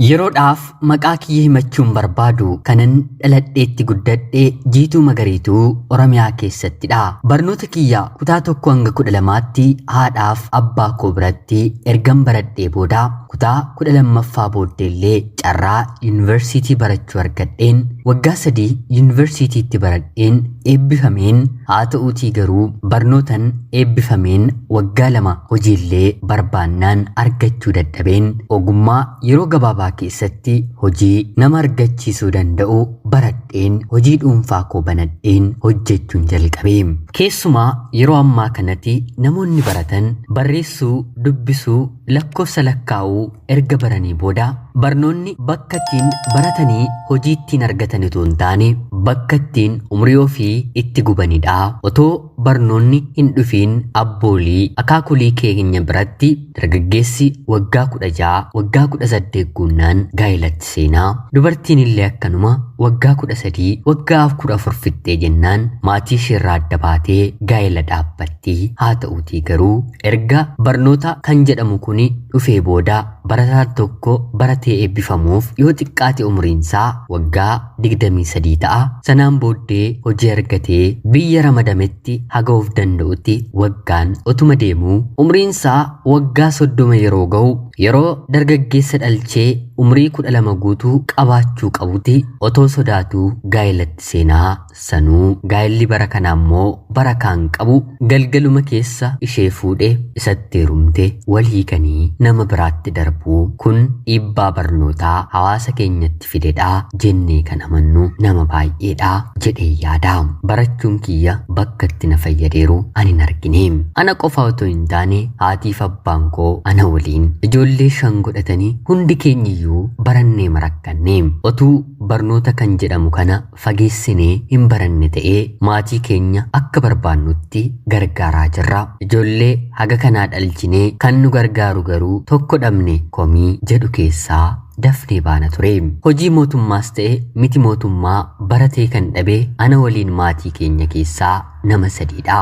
Yeroodhaaf maqaa kiyya himachuun barbaadu kanan dhaladheetti guddadhe Jiituu Magariituu Oromiyaa keessattidha. Barnoota kiyya kutaa 1 hanga 12tti haadhaaf abbaa koo biratti ergan baradhee booda kutaa 12ffaa booddeellee carraa yuunivarsiitii barachuu argadheen waggaa 3 yuunivarsiitiitti baradheen eebbifameen haa ta'uutii garuu barnootan eebbifameen waggaa 2 hojiillee barbaannaan argachuu dadhabeen ogummaa yeroo gabaabaa keessatti hojii nama argachiisuu danda'u baradheen hojii dhuunfaa koo banadheen hojjechuun jalqabee. Keessumaa yeroo ammaa kanatti namoonni baratan barreessuu, dubbisuu, lakkoofsa lakkaa'uu erga baranii booda barnoonni bakka ittiin baratanii hojii ittiin argatan utuu hin taane bakka ittiin umrii ofii itti gubanidha. Otoo barnoonni hin dhufiin abboolii akaakulii keenya biratti dargaggeessi waggaa 16 waggaa 18 guunnaan gaa'elatti seenaa. Dubartiin illee akkanuma waggaa 13 waggaa 14 fixxee jennaan maatii isheerraa adda baatee gaa'ela dhaabbatti. Haa ta'uutii garuu erga barnoota kan jedhamu kuni dhufee booda barataan tokko baratee eebbifamuuf yoo xiqqaate umriinsaa waggaa 23 ta'a. Sanaan booddee hojii argatee biyya ramadametti haga of danda'utti waggaan otuma deemuu umriinsaa waggaa 30 yeroo ga'u yeroo dargaggeessa dhalchee umrii 12 guutuu qabaachuu qabutti otoo sodaatuu gaa'elatti seenaa. Sanuu gaa'elli bara kanaa immoo bara kaan qabu galgaluma keessa ishee fuudhee isatti heerumte walii kanii nama biraatti darbuu kun dhiibbaa barnootaa hawaasa keenyatti fidedha jennee kan amannu nama baay'eedha jedhee yaada. Barachuun kiyya bakka itti na fayyadeeru ani hin argine. Ana qofa otoo hin taane haatiif abbaan koo ana waliin ijoollee 5 godhatanii hundi keenyiyyuu barannee marakkanne. Otuu barnoota kan jedhamu kana fageessinee hin baranne ta'ee maatii keenya akka barbaannutti gargaaraa jirra. Ijoollee haga kanaa dhalchinee kan nu gargaaru garuu tokko dhabne komii jedhu keessaa dafnee baana ture. Hojii mootummaas ta'e miti mootummaa baratee kan dhabe ana waliin maatii keenya keessaa nama 3dha.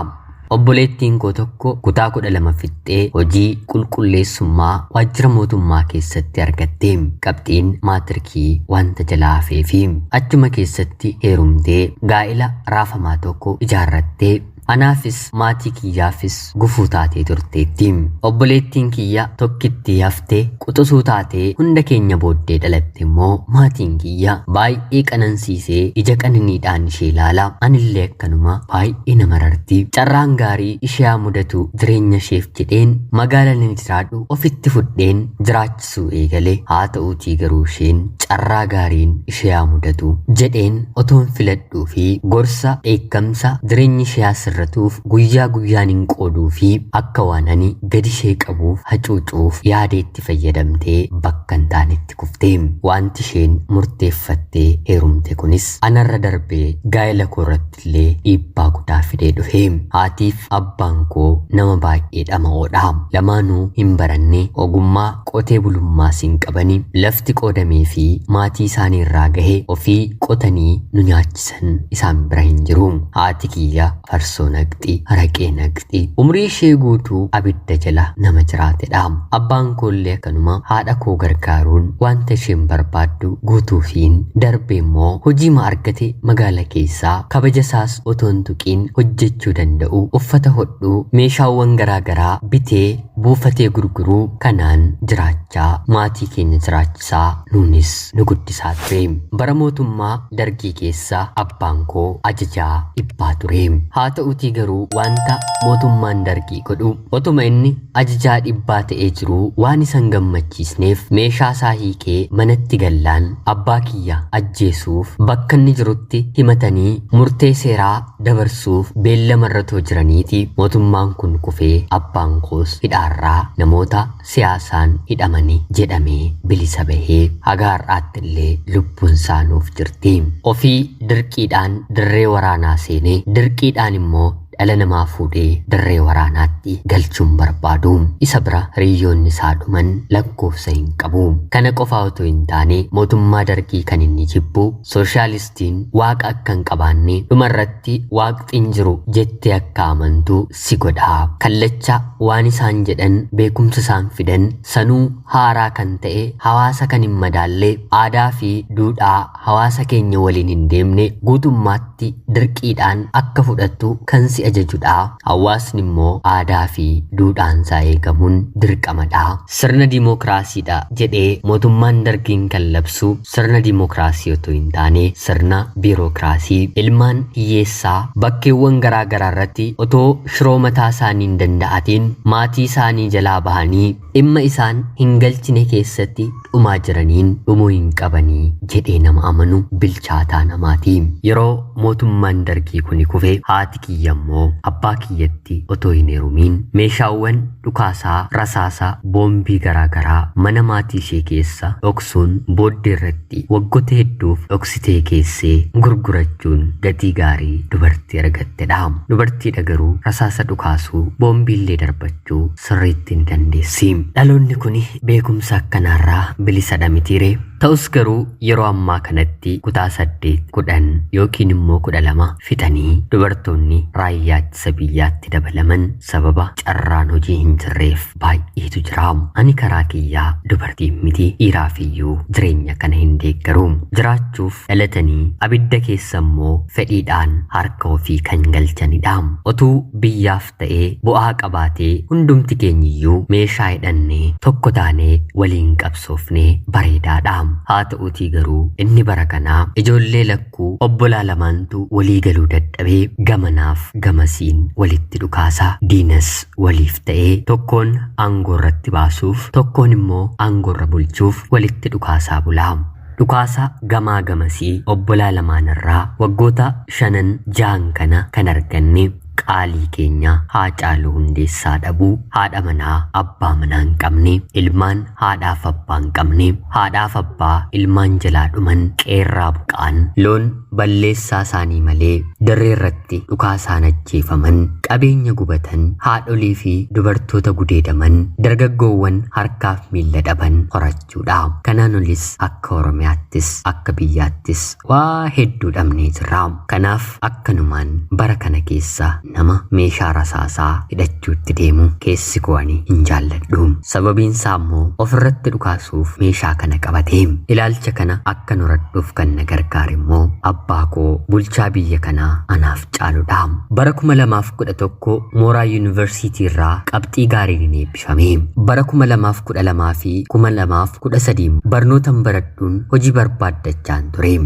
Obboleettiin koo tokko kutaa 12 fixxee hojii qulqulleessummaa waajjira mootummaa keessatti argatte. Qabxiin maatirikii wanta jalaa hafeefi achuma keessatti heerumtee gaa'ela raafamaa tokko ijaarrattee anaafis maatii kiyyaafis gufuu taatee turteetti. Obboleettiin kiyya tokkitti haftee quxisuu taatee hunda keenya booddee dhalatte immoo maatiin kiyya baay'ee qanansiisee ija qananiidhaan ishee ilaala. Anillee akkanuma baay'ee nama rarti. Carraan gaarii ishee mudatu jireenya isheef jedheen magaalaan inni jiraadhu ofitti fudheen jiraachisuu eegale. Haa ta'uutii garuu isheen carraa gaariin ishee mudatu jedheen otoon filadhuu fi gorsa eekkamsa jireenyi ishee irratuuf guyyaa guyyaan hin qooduu fi akka waan ani gadi ishee qabuuf hacuucuuf yaadeetti fayyadamtee bakka hin taanetti kuftee. Wanti isheen murteeffattee heerumte kunis anarra darbee gaa'ela koo irratti illee dhiibbaa guddaa fidee dhufe. Haatiif abbaan koo nama baay'ee dhama'oodha. Lamaanuu hin baranne ogummaa qotee bulummaas hin qabani. Lafti qoodamee fi maatii isaanii irraa gahe ofii qotanii nu nyaachisan isaan bira hin jiru. Haati kiyya farsoo naqxi, haraqee naqxi, umrii ishee guutuu abidda jala nama jiraatedha. Abbaan koollee akkanuma haadha koo gargaaruun wanta isheen barbaaddu guutuufiin darbee immoo hojiima argate magaala keessaa kabaja isaas otoo hin tuqiin hojjechuu danda'u uffata hodhuu meeshaawwan garaagaraa bitee buufatee gurguruu kanaan jiraachaa maatii keenya jiraachisaa nuunis nu guddisaa ture. Bara mootummaa dargii keessa abbaan koo ajajaa dhibbaa ture. Haa ta'uutii garuu wanta mootummaan dargii godhu otuma inni ajajaa dhibbaa ta'ee jiru waan isan gammachiisneef meeshaa isaa hiikee manatti gallaan abbaa kiyya ajjeesuuf bakka inni jirutti himatanii murtee seeraa dabarsuuf beellamarra too jiraniiti mootummaan kun kufee abbaan koos hidhaarraa namoota siyaasaan hidhamanii jedhamee bilisa bahee haga har'aatti illee lubbuun isaanuuf jirti. Ofii dirqiidhaan dirree waraanaa seenee dirqiidhaan immoo dhala namaa fuudhee dirree waraanaatti galchuun barbaadu. Isa bira hiriyoonni isaa dhuman lakkoofsa hin qabu. Kana qofa otoo hin taane mootummaa Dargii kan inni jibbu sooshaalistiin waaqa akka hin qabaanne dhumarratti waaqxiin jiru jettee akka amantu si godha. Kallacha waan isaan jedhan beekumsa isaan fidan sanuu haaraa kan ta'e hawaasa kan hin madaallee aadaa fi duudhaa hawaasa keenya waliin hin deemne guutummaatti dirqiidhaan akka fudhattu kan si ajajudha. Hawaasni immoo aadaa fi duudhaan isaa eegamuun dirqamadha. Sirna dimookiraasiidha jedhee mootummaan Dargiin kan labsu sirna dimookiraasii otoo hin taane sirna biirokraasii. Ilmaan hiyyeessaa bakkeewwan garaa garaa irratti otoo shiroo mataa isaanii hin danda'atiin maatii isaanii jalaa bahanii dhimma isaan hin galchine keessatti dhumaa jiraniin dhumuu hin qabanii jedhee nama amanu bilchaataa namaati. Yeroo mootummaan Dargii kuni kufe haati kiyya immoo abbaa kiyyatti otoo hin heerumiin meeshaawwan dhukaasaa rasaasaa boombii garaa garaa mana maatii ishee keessa dhoksuun booddee irratti waggoota hedduuf dhoksitee keessee gurgurachuun gatii gaarii dubartii argattedha. Dubartiidha garuu rasaasa dhukaasuu boombiillee darbachuu sirriitti hin dandeessi. Dhaloonni kun beekumsa akkanaarraa bilisadha mitiire. Ta'us garuu yeroo ammaa kanatti kutaa 8, 10 yookiin immoo 12 fixanii dubartoonni raayyaa ittisa biyyaatti dabalaman sababa carraan hojii hin jirreef baay'eetu jira. Ani karaa kiyyaa dubartii miti dhiiraafiyyuu jireenya kana hin deeggaru. Jiraachuuf dhalatanii abidda keessa immoo fedhiidhaan harka ofii kan galchanidha. Otuu biyyaaf ta'ee bu'aa qabaatee hundumti keenyiyyuu meeshaa hidhannee tokko taanee waliin qabsoofnee bareedaadha. Haa ta'uutii garuu inni bara kanaa ijoollee lakkuu obbolaa lamaantu walii galuu dadhabee gamanaaf gamasiin walitti dhukaasaa diinas waliif ta'ee tokkoon aangoo irratti baasuuf tokkoon immoo aangoo irra bulchuuf walitti dhukaasaa bulaa. Dhukaasa gamaa gamasii obbolaa lamaanirraa waggoota 5-6 kana kan arganne qaalii keenya Haacaaluu Hundeessaa dhabuu haadha manaa abbaa manaa hin qabne ilmaan haadhaaf abbaa hin qabne haadhaaf abbaa ilmaan jalaa dhuman qeerraa buqaan loon balleessaa isaanii malee dirree irratti dhukaasaan ajjeefaman qabeenya gubatan haadholii fi dubartoota gudeedaman dargaggoowwan harkaaf miilla dhaban horachuudha. Kanaan olis akka Oromiyaattis akka biyyaattis waa hedduu dhabnee jirra. Kanaaf akkanumaan bara kana keessa nama meeshaa rasaasaa hidhachuutti deemu keessi ko'anii hin jaalladhu. Sababiin isaa immoo ofirratti dhukaasuuf meeshaa kana qabatee ilaalcha kana akka horadhuuf kan na gargaare immoo abbaa koo bulchaa biyya kanaa anaaf caaludha. Bara 2011 mooraa yuunivarsiitii irraa qabxii gaariin eebbifame. Bara 2012 fi 2013 barnootan baradhuun hojii barbaaddachaan ture.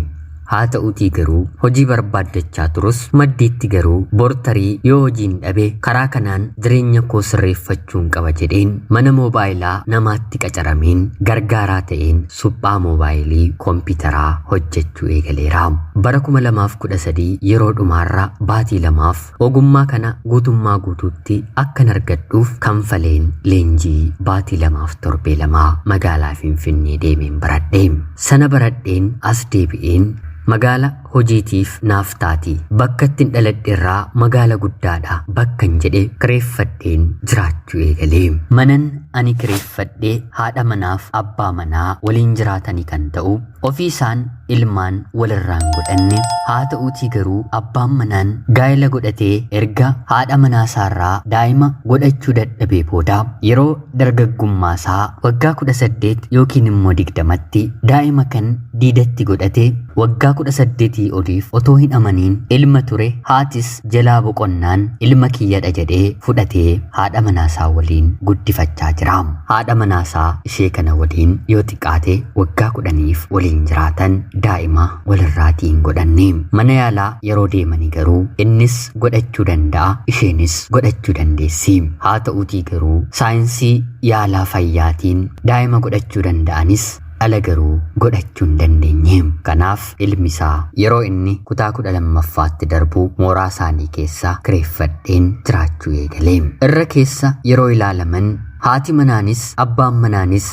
Haa ta'uutii garuu hojii barbaaddachaa turus maddiitti garuu bortarii yoo hojiin dhabe karaa kanaan jireenya koo sirreeffachuun qaba jedheen mana moobaayilaa namaatti qacarameen gargaaraa ta'een suphaa moobaayilii kompiitaraa hojjechuu eegaleera. Bara 2013 yeroo dhumaarraa baatii 2 ogummaa kana guutummaa guutuutti akkan argadhuuf kanfaleen leenjii baatii 2 torbee 2 magaalaa Finfinnee deemeen baradhe. Sana baradheen as deebi'een magaala hojiitiif naaf taati bakka ittiin dhaladhe irraa magaala guddaadha bakkan jedhe kireeffadheen jiraachuu eegalee. Manan ani kireeffadhee haadha manaaf abbaa manaa waliin jiraatanii kan ta'u ofii isaan ilmaan walirraan godhanne. Haa ta'uutii garuu abbaan manaan gaa'ela godhatee erga haadha manaa isaarraa daa'ima godhachuu dadhabee booda yeroo dargaggummaa isaa waggaa 18 yookiin immoo 20tti daa'ima kan diidatti godhate waggaa 18 oliif otoo hin amaniin ilma ture. Haatis jalaa boqonnaan ilma kiyyadha jedhee fudhatee haadha manaasaa waliin guddifachaa jira. Haadha manaasaa ishee kana waliin yoo xiqqaate waggaa 10f waliin jiraatan daa'ima walirraatiin godhanne. Mana yaalaa yeroo deemanii garuu innis godhachuu danda'a isheenis godhachuu dandeessi. Haa ta'uutii garuu saayinsii yaalaa fayyaatiin daa'ima godhachuu danda'anis ala garuu godhachuu hin dandeenye. Kanaaf ilmi isaa yeroo inni kutaa 12ffaatti darbu mooraa isaanii keessa kireeffadheen jiraachuu eegale. Irra keessa yeroo ilaalaman haati manaanis abbaan manaanis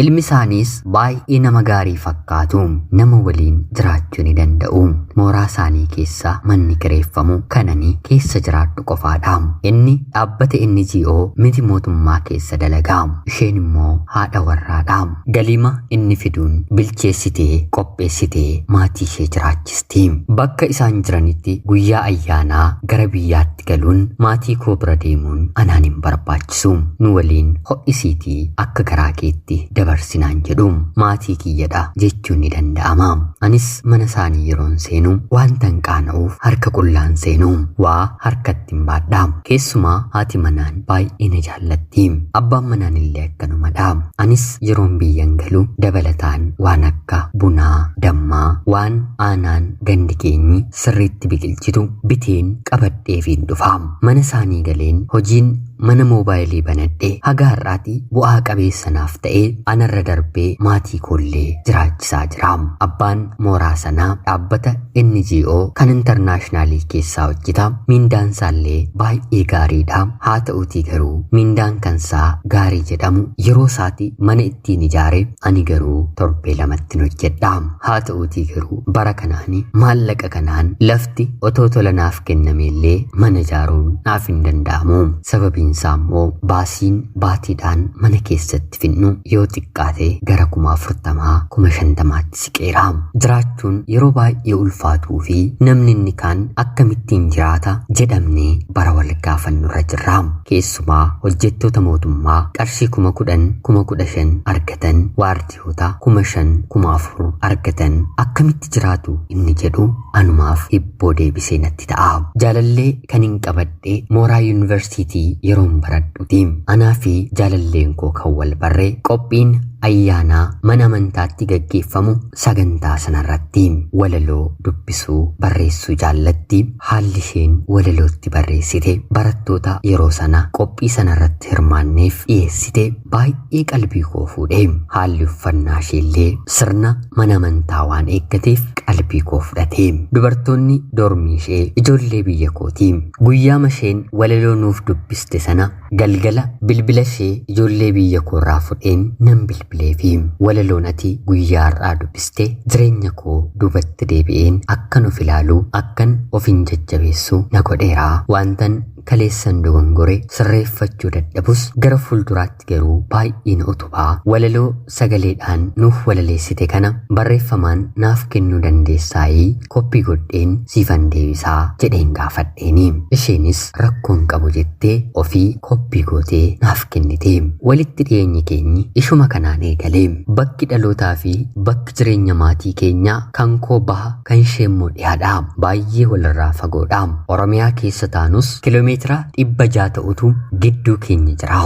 ilmi isaaniis baay'ee nama gaarii fakkaatu nama waliin jiraachuu ni danda'u. mooraa isaanii keessa manni kireeffamu kanani keessa jiraadhu qofaadha. Inni dhaabbata NGO miti mootummaa keessa dalagaa. Isheen immoo haadha warraadha. Galima inni fiduun bilcheessitee qopheessitee maatii ishee jiraachisti. Bakka isaan jiranitti guyyaa ayyaanaa gara biyyaatti galuun maatii koo bira deemuun anaan hin barbaachisu. Nu waliin ho'isiitii akka garaa keetti dabarsinaan jedhu. Maatii kiyyadha jechuun ni danda'ama. Anis mana isaanii yeroon seenu waantan qaana'uuf harka qullaan seenu waa harkatti hin baadhaa. Keessumaa haati manaan baay'ee na jaallatti. Abbaan manaan illee akkanumadha. Anis yeroon biyyan galu dabalataan waan akka bunaa, dammaa, waan aanaan gandi keenyi sirriitti biqilchitu biteen qabadheefiin dhufa. Mana isaanii galeen hojiin mana moobaayilii banadhee haga har'aati bu'aa qabeessanaaf ta'ee anarra darbee maatii koollee jiraachisaa jira. Abbaan mooraa sanaa dhaabbata NGO kan intarnaashinaalii keessaa hojjeta. Miindaan isaallee baay'ee gaariidha. Haa ta'uutii garuu miindaan kansaa gaarii jedhamu yeroo isaati mana ittiin ijaare ani garuu torbee lamatti hojjedha. Haa ta'uutii garuu bara kanaani maallaqa kanaan lafti otoo tola naaf kennameellee mana ijaaruun naaf hin danda'amu. Sababiin isaa immoo baasiin baatiidhaan mana keessatti finnu yoo xiqqaate gara 40,000 50,000tti siqeera. Jiraachuun yeroo baay'ee ulfaatuu fi namni inni kaan akkamittiin jiraata jedhamnee bara wal gaafannurra jirra. Keessumaa hojjettoota mootummaa qarshii 10,000 15,000 argatan, waardiyoota 5,000 4,000 argatan akkamitti jiraatu inni jedhu anumaaf hibboo deebisee natti ta'a. Jaalallee kan hin qabadhe mooraa yuunivarsiitii yeroon baradhuti. Anaa fi jaalalleen koo kan wal barree qophiin ayyaanaa mana amantaatti gaggeeffamu sagantaa sanarratti walaloo dubbisuu barreessuu jaallatti. Haalli isheen walalootti barreessite barattoota yeroo sana qophii sanarratti hirmaanneef dhiyeessite baay'ee qalbii koo fuudhe. Haalli uffannaa isheellee sirna mana amantaa waan eeggateef qalbii koo fudhate. Dubartoonni dormii ishee ijoollee biyya kooti. Guyyaa isheen walaloo nuuf dubbiste sana galgala bilbila ishee ijoollee biyya koorraa fudheen nan bilbileefi walaloon ati guyyaa har'aa dubbiste jireenya koo duubatti deebi'een akkan of ilaalu akkan of hin jajjabeessu na godheera. Waantan kaleessan dogongore sirreeffachuu dadhabus gara fuulduraatti garuu baay'ee na utubaa. Walaloo sagaleedhaan nuuf walaleessite kana barreeffamaan naaf kennuu dandeessaayii koppii godheen siifan deebisaa jedheen gaafadheeni. Isheenis rakkoon qabu jettee ofii koppii gootee naaf kennite. Walitti dhiyeenyi keenyi ishuma kanaan eegalee. Bakki dhalootaa fi bakki jireenya maatii keenyaa kan koo baha kan ishee immoo dhiyaadha. Baay'ee walirraa fagoodha. Oromiyaa keessa taanus kiiloomeetira 600 ta'utu gidduu keenya jira.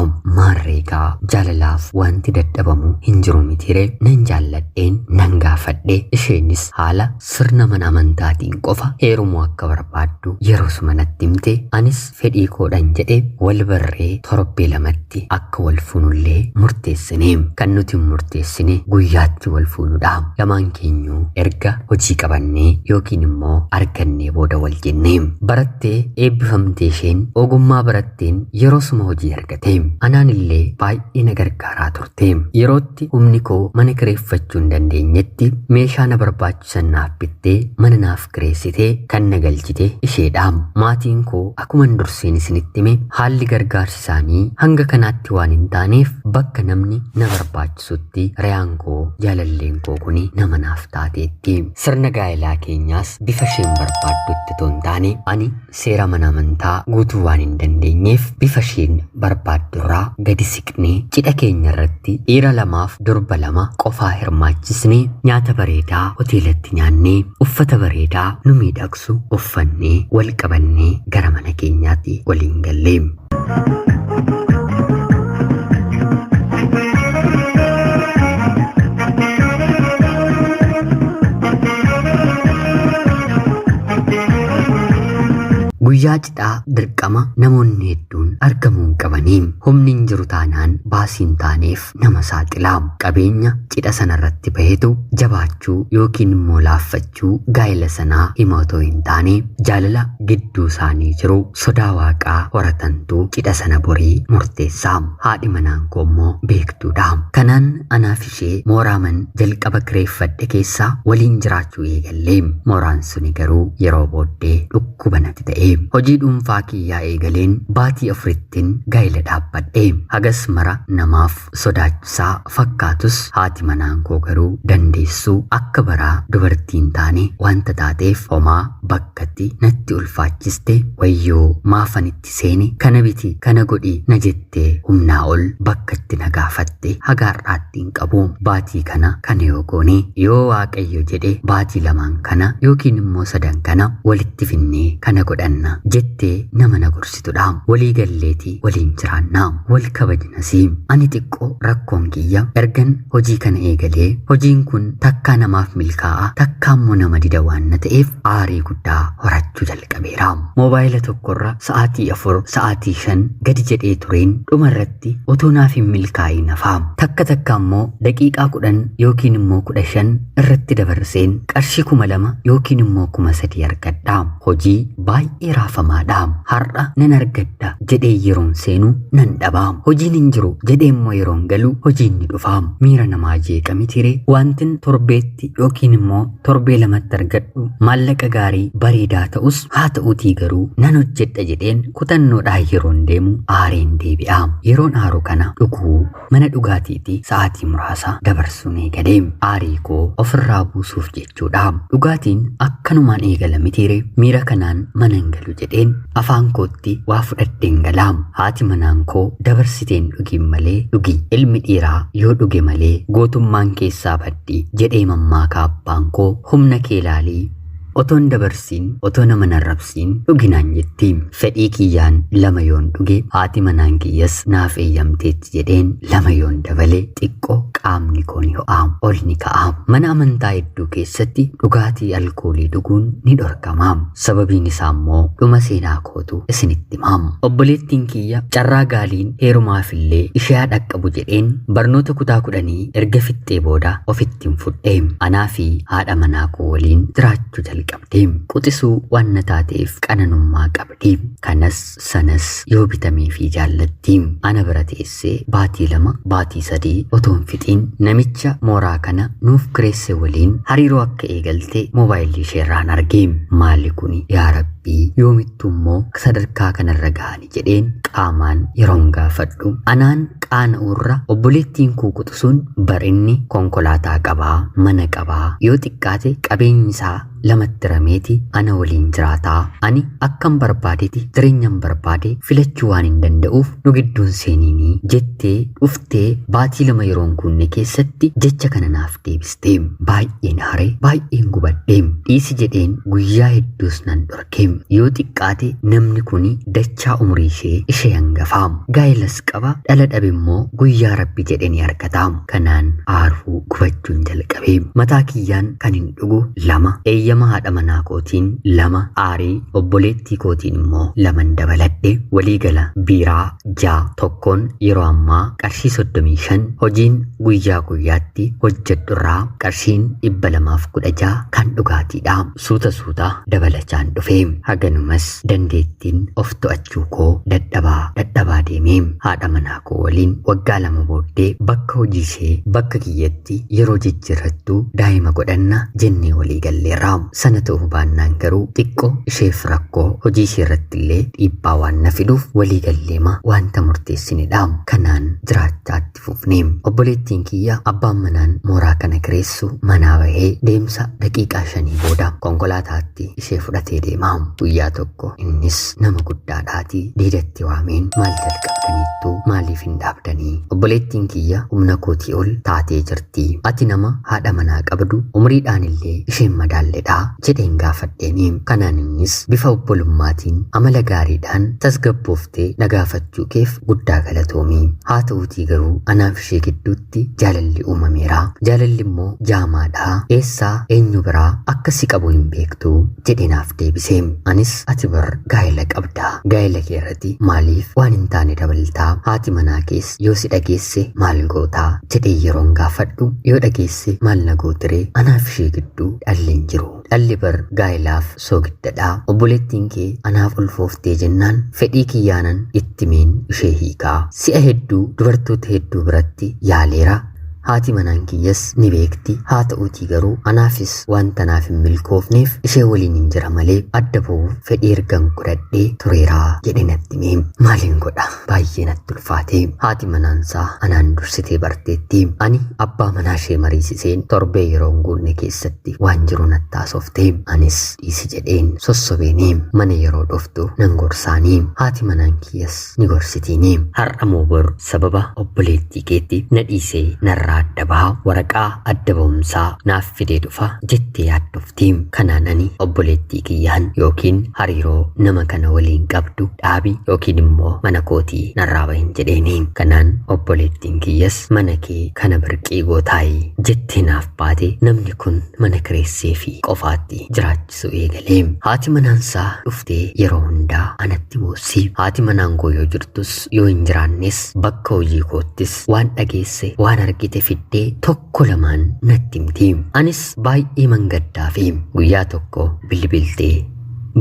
Maarreegaa jaalalaaf wanti dadhabamu hin jiru mitiire nan jaalladheen nan gaafadhe. Isheenis haala sirna mana amantaatiin qofa heerumuu akka barbaaddu yeroo sumanatti himte. Anis fedhii koodhan jedhe wal barree torbee lamatti akka wal fuunullee murteessine. Kan nuti murteessine guyyaatti wal fuunudha. Lamaan keenyu erga hojii qabannee yookiin immoo argannee booda wal jennee. Barattee eebbifamtee isheen ogummaa baratteen yeroo suma hojii argate. Anaan illee baay'ee na gargaaraa turte. Yerootti humni koo mana kireeffachuu hin dandeenyetti meeshaa na barbaachisan naaf bittee mana naaf kireessitee kan na galchite isheedha. Maatiin koo akkuma durseen isinitti hime haalli gargaarsi isaanii hanga kanaatti waan hin taaneef bakka namni na barbaachisutti riyaan koo jaalalleen koo kuni nama naaf taateetti. Sirna gaa'elaa keenyaas bifa isheen barbaaddutti otoo hin taane ani seera mana amantaa guutuu waan hin dandeenyeef bifa isheen barbaaddurraa gadi siqnee cidha keenya irratti dhiira 2 durba 2 qofaa hirmaachisnee nyaata bareedaa hoteelatti nyaannee uffata bareedaa nu miidhagsu uffannee wal qabannee gara mana keenyaatti waliin gallee. Guyyaa cidhaa dirqama namoonni hedduun argamuun qabanii humni hin jiru taanaan baasiin taaneef nama saaxilaa qabeenya cidha sanarratti bahetu jabaachuu yookiin immoo laaffachuu gaa'ela sanaa hima otoo hin taane jaalala gidduu isaanii jiru sodaa waaqaa horatantu cidha sana borii murteessaa. Haadhi manaan koo immoo beektuudha. Kanaan anaaf ishee mooraaman jalqaba kireeffadhe keessaa waliin jiraachuu eegallee mooraan suni garuu yeroo booddee dhukkuba natti ta'e. Hojii dhuunfaa kiyyaa eegaleen baatii afurittiin gaa'ela dhaabbadhe. Hagas mara namaaf sodaachisaa fakkaatus haati manaan koo garuu dandeessuu akka baraa dubartiin taane wanta taateef homaa bakkatti natti ulfaachiste. Wayyoo maafanitti seene kana biti kana godhi na jettee humnaa ol bakkatti na gaafatte. Hagaarraatti hin qabu baatii kana yoo goone yoo waaqayyo jedhe baatii lamaan kana yookiin immoo sadan kana walitti finnee kana godhanna jettee nama na gorsitudha. Walii galleetii waliin jiraannaa wal kabajnasii. Ani xiqqoo rakkoon kiyya ergan hojii kana eegalee hojiin kun takkaa namaaf milkaa'a takkaa immoo nama dida waan na ta'eef aarii guddaa horachuu jalqabeera. Moobaayila tokkorra sa'aatii 4 sa'aatii 5 gadi jedhee tureen dhumarratti otoo naaf hin milkaa'in hafaa. Takka immoo daqiiqaa 10 yookiin immoo 15 irratti dabarseen qarshii 2,000 yookiin immoo 3,000 argadha. Hojii baay'ee raafamaadha. Har'a nan argadda jedhee yeroon seenu nan dhabaa. Hojiin hin jiru jedhee immoo yeroon galu hojiin ni dhufaa. Miira namaa jeeqa mitire wantin torbeetti yookiin immoo torbee lamatti argadhu maallaqa gaarii bareedaa ta'us haa ta'uutii garuu nan hojjedha jedheen kutannoodhaan yeroon deemu aareen deebi'a. Yeroon aaru kana dhuguu mana dhugaatiitii sa'aatii muraasa dabarsuun eegalee aarii koo ofirraa buusuuf jechuudha. Dhugaatiin akkanumaan eegala mitire miira kanaan mana hin galu jedheen afaan kootti waa fudhadheen galaa. Haati manaan koo dabarsiteen dhugiin malee dhugi ilmi dhiiraa yoo dhuge malee gootummaan keessaa baddi jedhee mammaaka abbaan koo humna kee laalii otoon dabarsiin otoo nama narrabsiin dhuginaan jetti. Fedhii kiyyaan 2 yoon dhuge haati manaan kiyyas naaf eeyyamteetti jedheen 2 yoon dabale xiqqoo qaamni koo ni ho'aa ol ni ka'aa. Mana amantaa hedduu keessatti dhugaatii alkoolii dhuguun ni dhorkamaa. Sababiin isaa immoo dhuma seenaa kootu isinitti himaam. Obboleettiin kiyya carraa gaaliin heerumaafillee ishee dhaqqabu jedheen barnoota kutaa 10 erga fixxee booda ofitti hin fudhee anaa fi haadha manaa koo waliin jiraachuu jalqabde. Quxisuu waan na taateef qananummaa qabdi. Kanas sanas yoo bitamee fi jaallatti ana bira teessee baatii 2 baatii 3 otoon fixiin namicha mooraa kana nuuf kireesse waliin hariiroo akka eegalte moobaayilii isheerraan arge. Maalli kuni yaa rabbii yoomittuu immoo sadarkaa kanarra ga'ani jedheen qaamaan yeroon gaafadhu anaan qaana'uurra obboleettiin koo quxisuun barinni konkolaataa qabaa mana qabaa yoo xiqqaate qabeenyi isaa lamatti rameeti ana waliin jiraataa. Ani akkan barbaadetti jireenyan barbaade filachuu waan hin danda'uuf nu gidduun seeniinii jettee dhuftee baatii 2 yeroon kunne keessatti jecha kana naaf deebiste. Baay'een aare baay'een gubadhe dhiisi jedheen guyyaa hedduus nan dhorke. Yoo xiqqaate namni kuni dachaa umurii ishee hangafaa gaa'elas qaba dhala dhabe immoo guyyaa rabbi jedhanii argataa. Kanaan aaruu gubachuun jalqabe. Mataa kiyyaan kan hin dhugu 2 eeyyama haadha manaa kootiin 2 aarii obboleettii kootiin immoo 2 dabaladhe waliigala biiraa 6 tokkoon yeroo ammaa qarshii 35 hojiin guyyaa guyyaatti hojjedhurraa qarshiin 216 kan dhugaatiidha. Suuta dabalachaan dhufe. Haganumas dandeettiin of to'achuu koo dadhabaa deeme. Haadha manaa koo waliin waggaa 2 booddee bakka hojii ishee bakka kiyyatti yeroo jijjiirrattu daa'ima godhanna jennee waliigalleerra. Sana ta'uu baannaan garuu xiqqoo isheef rakkoo hojii ishee irratti illee dhiibbaa waan na fiduuf waliigalleema wanta murteessinedha. Kanaan jiraachaatti fufne. Obboleettiin kiyya abbaan manaan mooraa kana kireessu manaa bahee deemsa daqiiqaa 5 booda konkolaataatti ishee fudhatee deema. Guyyaa tokko innis nama guddaadhaati diidatti waameen maal jalqabdaniittu maaliif hin dhaabdanii? Obboleettiin kiyya humna kootii ol taatee jirti. Ati nama haadha manaa qabdu umriidhaan illee isheen madaalledha jedheen gaafadheeni. Kanaan innis bifa obbolummaatiin amala gaariidhaan tasgabbooftee na gaafachuu keef guddaa galatoomi. Haa ta'uutii garuu anaaf ishee gidduutti jaalalli uumameera. Jaalalli immoo jaamaadha. Eessaa eenyu biraa akka si qabu hin beektu jedheenaaf deebise. anis ati bar gaa'ela qabdaa gaa'ela keerratti maaliif waan hin taane dabaltaa haati manaa kees yoo si dhageesse maal gootaa jedhee yeroon gaafadhu yoo dhageesse maal na gootiree anaaf ishee gidduu dhalli hin jiru dhalli bar gaa'elaaf soogiddadhaa obboleettiin kee anaaf ulfooftee jennaan fedhii kiyyaanan ittimeen ishee hiikaa si'a hedduu dubartoota hedduu biratti yaaleera haati manaan kiyyas ni beekti haa ta'uutii garuu anaafis wanta naaf hin milkoofneef ishee waliin hin jira malee adda ba'uuf fedhii ergan godhadhee tureeraa jedhe natti hime maaliin godha baay'ee natti ulfaate haati manaansaa anaan dursitee barteetti ani abbaa manaa ishee mariisiseen torbee yeroo hin guunne keessatti waan jiru natti haasofte anis dhiisi jedheen sossobeeni mana yeroo dhuftu nan gorsaanii haati manaan kiyyas ni gorsitiini har'a moo bor sababa obboleettii keetti na dhiisee narraa adda bahaa waraqaa adda ba'umsaa naaf fidee dhufa jettee yaaddofti kanaan ani obboleettii kiyyaan yookiin hariiroo nama kana waliin qabdu dhaabii yookiin immoo mana kootii narraa bahin jedheeni kanaan obboleettiin kiyyas mana kee kana birqii gootaayii jettee naaf baate namni kun mana kireessee fi qofaatti jiraachisuu eegalee haati manaansaa dhuftee yeroo hundaa anatti boossi haati manaan koo yoo jirtus yoo hin jiraannes bakka hojii koottis waan dhageesse waan argite fiddee tokko lamaan natti himti anis baay'ee mangaddaa fi guyyaa tokko bilbiltee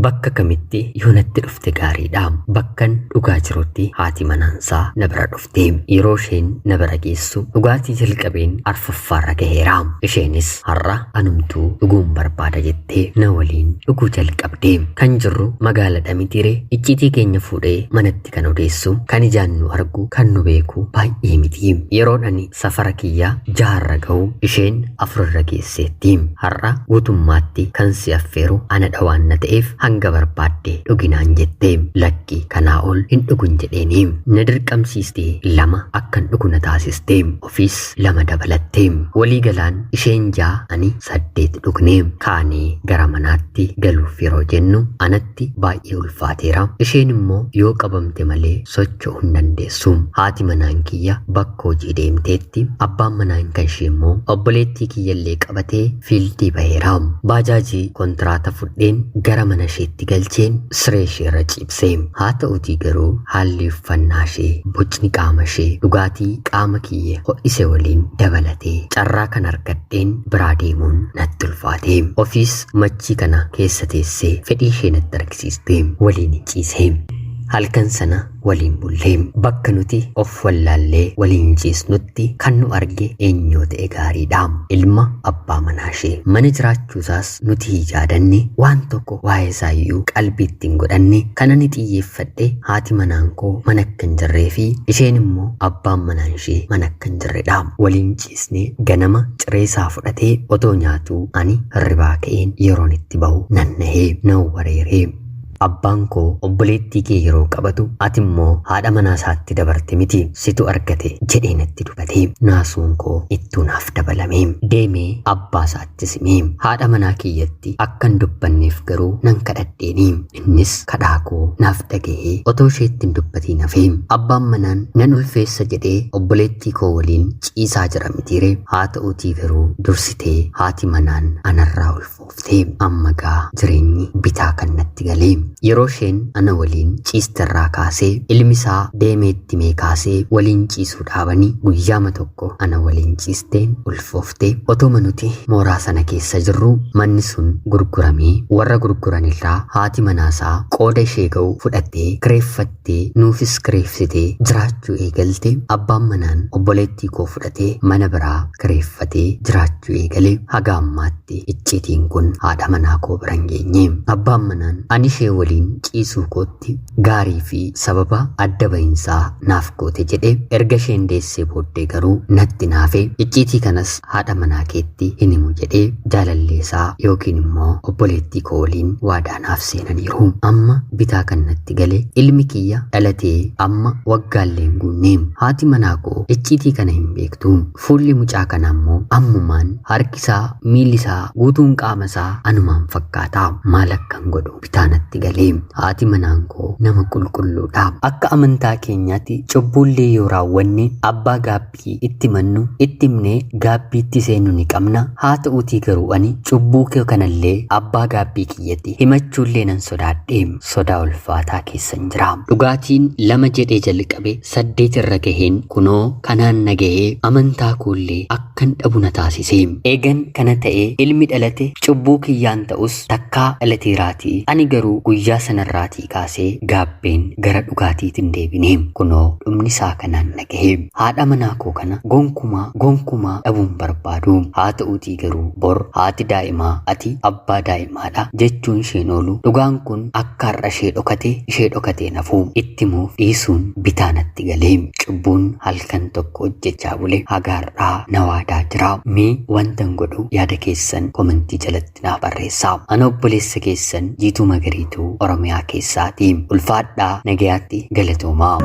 bakka kamitti yoo natti dhufte gaariidha bakkan dhugaa jirutti haati manaansaa na bira dhufte yeroo isheen na bira geessu dhugaatii jalqabeen arfaffaarra gaheera isheenis har'a anumtuu dhuguun barbaada jettee na waliin dhuguu jalqabde kan jirru magaaladha mitiire icciitii keenya fuudhee manatti kan odeessu kan ijaan nu argu kan nu beeku baay'ee miti yeroon ani safara kiyyaa jaarra ga'u isheen afurra geesseetti har'a guutummaatti kan si affeeru anadha waan na ta'eef hanga barbaadde dhuginaan jettee lakki kanaa ol hin dhugun jedheeni na dirqamsiistee lama akkan dhugu na taasistee ofiis lama dabalattee walii galaan isheen 6 ani 8 dhugne kaanee gara manaatti galuuf yeroo jennu anatti baay'ee ulfaateera isheen immoo yoo qabamte malee socho'uu hin dandeessu haati manaan kiyya bakka hojii deemteetti abbaan manaan kan ishee immoo obboleettii kiyyallee qabatee fiildii baheera baajaajii kontraata fudheen gara mana isheetti galcheen siree ishee irra ciibsee haa ta'uutii garuu haalli uffannaa ishee bocni qaama ishee dhugaatii qaama kiyya ho'ise waliin dabalatee carraa kan argadheen biraa deemuun natti ulfaate ofiis machii kana keessa teessee fedhii ishee natti argisiiste waliin ciisee halkan sana waliin bullee bakka nuti of wallaallee waliin ciisnutti kan nu arge eenyoo ta'e gaariidha ilma abbaa manaa ishee mana jiraachuusaas nuti yaadanne waan tokko waa'ee isaayyuu qalbiitti hin godhanne kana ni xiyyeeffadhe haati manaan koo mana akka hin jirree fi isheen immoo abbaan manaan ishee mana akka hin jirredha waliin ciisne ganama cireesaa fudhatee otoo nyaatuu ani hirribaa ka'een yeroon itti bahu nannahee nan wareeree abbaan koo obboleettii kee yeroo qabatu ati immoo haadha manaa isaatti dabarte miti situ argate jedhee natti dubbate naasuun koo ittuu naaf dabalame deemee abbaa isaatti simee haadha manaa kiyyatti akkan dubbanneef garuu nan kadhadheeni innis kadhaa koo naaf dhagahee otoo isheetti hin dubbatiin hafee abbaan manaan nan ulfeessa jedhee obboleettii koo waliin ciisaa jira mitiire haa ta'uutii garuu dursitee haati manaan anarraa ulfooftee ammagaa jireenyi bitaa kan natti galee yeroo isheen ana waliin ciisterraa kaasee ilmi isaa deemeetti mee kaasee waliin ciisuu dhaabanii guyyaama tokko ana waliin ciisteen ulfooftee otoma nuti mooraa sana keessa jirru manni sun gurguramee warra gurguranirraa haati manaasaa qooda ishee ga'u fudhattee kireeffattee nuufis kireeffsitee jiraachuu eegalte abbaan manaan obboleettii koo fudhatee mana biraa kireeffatee jiraachuu eegale haga ammaatti icciitiin kun haadha manaa koo biran geenye abbaan manaan ani ishee waliin ciisuu kootti gaarii fi sababa adda bahinsaa naaf goote jedhe erga isheen deessee booddee garuu natti naafee icciitii kanas haadha manaa keetti hin himu jedhee jaalalleesaa yookiin immoo obboleettii koo waliin waadaa naaf seenaniiru amma bitaa kan natti gale ilmi kiyya dhalatee amma waggaallee hin guunne haati manaa koo icciitii kana hin beektu fuulli mucaa kanaa immoo ammumaan harkisaa miillisaa guutuun qaamasaa anumaan fakkaata maal akkan godhu bitaa natti gale galee haati manaa koo nama qulqulluudha. Akka amantaa keenyaatti cubbuullee yoo raawwanne abbaa gaabbii itti mannu itti himnee gaabbiitti seenuu ni qabna. Haa ta'uutii garuu ani cubbuu kee kanallee abbaa gaabbii kiyyatti himachuullee nan sodaadhe. Sodaa ulfaataa keessan jira. Dhugaatiin lama jedhee jalqabe 8 irra gaheen kunoo kanaan nagahee amantaa koollee akkan dhabu na taasise. Eegan kana ta'ee ilmi dhalate cubbuu kiyyaan ta'us takkaa dhalateeraatii. Ani garuu guyyaa sanarraatii kaasee gaabbeen gara dhugaatiitiin deebine. Kunoo dhumni isaa kanaan nagahee. Haadha manaa koo kana gonkumaa dhabuun barbaadu. Haa ta'uutii garuu bor haati daa'imaa ati abbaa daa'imaadha jechuun isheen oolu. Dhugaan kun akka har'a ishee dhokatee nafuu itti muuf dhiisuun bitaanatti galee. Cubbuun halkan tokko hojjechaa bule hagaarraa na waadaa jira. Mee wantan godhu yaada keessan komentii jalatti naa barreessaa. Ana obboleessa keessan Jiituu Magariituu Oromiyaa keessaati. Ulfaadhaa nagayaatti galatoomaa.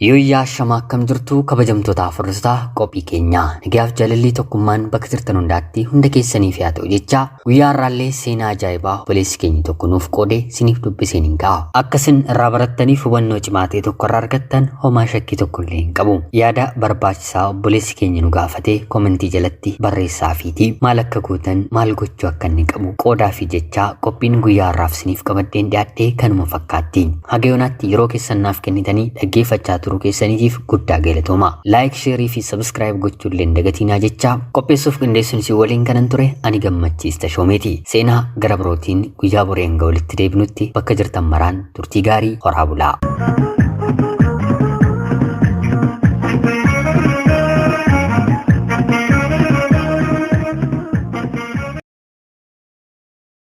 Yoyyaa shamaa akkam jirtu kabajamtoota hordoftoota qophii keenya. Nagaaf jaalalli tokkummaan bakka jirtan hundaatti hunda keessaniif haa ta'u jecha guyyaa har'aallee seenaa ajaa'ibaa obboleessi keenya tokko nuuf qoode siniif dubbiseen hin ga'a. Akkasin irraa barattaniif hubannoo cimaa ta'e tokko irraa argattan homaa shakkii tokkollee hin qabu. Yaada barbaachisaa obboleessi keenya nu gaafate komentii jalatti barreessaafiiti. Maal akka gootan maal gochuu akka inni qabu qoodaa fi jecha qophiin guyyaa har'aaf siniif qabaddeen dhiyaadhee kanuma fakkaatti. Haga yoonaatti yeroo keessan naaf kennitanii dhaggeeffachaa turuu keessaniitiif guddaa galatooma. Like, share fi subscribe gochuullee hin dagatinaa jecha qopheessuuf qindeessuun si waliin kanan ture ani Gammachiista Shoomeeti. Seenaa gara birootiin guyyaa boreen walitti deebinutti bakka jirtan maraan turtii gaarii horaa bulaa.